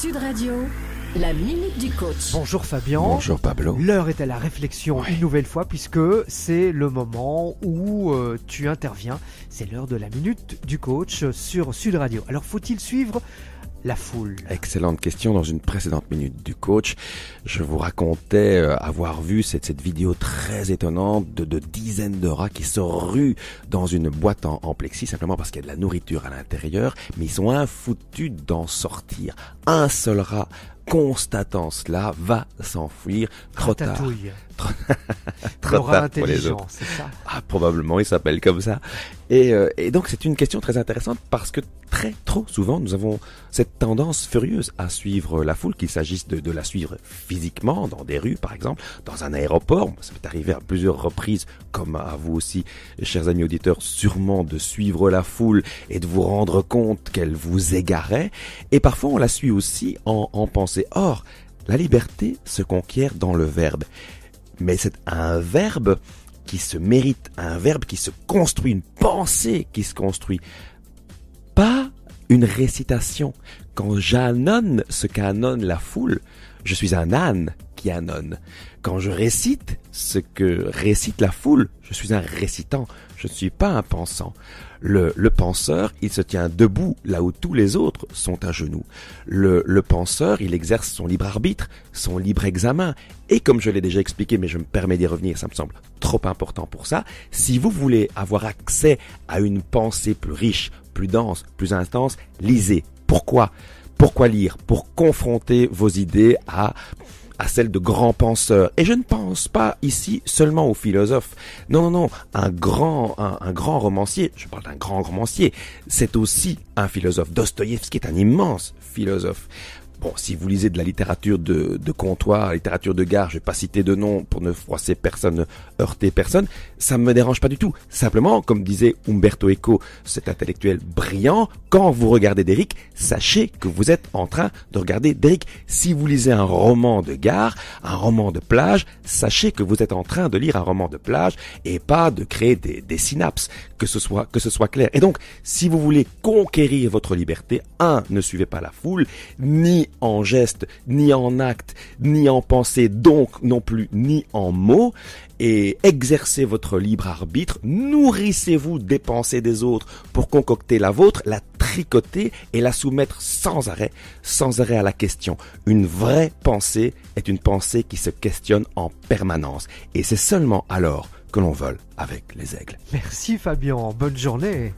Sud Radio, la minute du coach. Bonjour Fabien. Bonjour Pablo. L'heure est à la réflexion une nouvelle fois puisque c'est le moment où tu interviens. C'est l'heure de la minute du coach sur Sud Radio. Alors faut-il suivre la foule? Excellente question. Dans une précédente minute du coach, je vous racontais avoir vu cette vidéo très étonnante de dizaines de rats qui se ruent dans une boîte en plexi simplement parce qu'il y a de la nourriture à l'intérieur, mais ils sont infoutus d'en sortir. Un seul rat, constatant cela, va s'enfuir trop tard. Trop tard pour les autres. C'est ça. Ah, probablement, il s'appelle comme ça. Et donc, c'est une question très intéressante parce que trop souvent, nous avons cette tendance furieuse à suivre la foule, qu'il s'agisse de la suivre physiquement, dans des rues, par exemple, dans un aéroport. Ça m'est arrivé à plusieurs reprises, comme à vous aussi, chers amis auditeurs, sûrement de suivre la foule et de vous rendre compte qu'elle vous égarait. Et parfois, on la suit aussi en pensée. Or, la liberté se conquiert dans le verbe. Mais c'est un verbe qui se mérite, un verbe qui se construit, une pensée qui se construit. Pas une récitation. Quand j'annonce ce qu'annonce la foule, je suis un âne qui annonce. Quand je récite ce que récite la foule, je suis un récitant. Je ne suis pas un pensant. Le penseur, il se tient debout là où tous les autres sont à genoux. Le penseur, il exerce son libre arbitre, son libre examen. Et comme je l'ai déjà expliqué, mais je me permets d'y revenir, ça me semble trop important pour ça, si vous voulez avoir accès à une pensée plus riche, plus dense, plus intense, lisez. Pourquoi? Pourquoi lire? Pour confronter vos idées à celles de grands penseurs. Et je ne pense pas ici seulement aux philosophes. Non. Un grand romancier, je parle d'un grand romancier, c'est aussi un philosophe. Dostoïevski est un immense philosophe. Bon, si vous lisez de la littérature de comptoir, littérature de gare, je vais pas citer de nom pour ne froisser personne, ne heurter personne, ça me dérange pas du tout. Simplement, comme disait Umberto Eco, cet intellectuel brillant, quand vous regardez Derrick, sachez que vous êtes en train de regarder Derrick. Si vous lisez un roman de gare, un roman de plage, sachez que vous êtes en train de lire un roman de plage et pas de créer des synapses, que ce soit clair. Et donc, si vous voulez conquérir votre liberté, ne suivez pas la foule, ni en geste, ni en acte, ni en pensée, donc non plus ni en mots, et exercez votre libre arbitre, nourrissez-vous des pensées des autres pour concocter la vôtre, la tricoter et la soumettre sans arrêt à la question. Une vraie pensée est une pensée qui se questionne en permanence, et c'est seulement alors que l'on vole avec les aigles. Merci Fabien, bonne journée.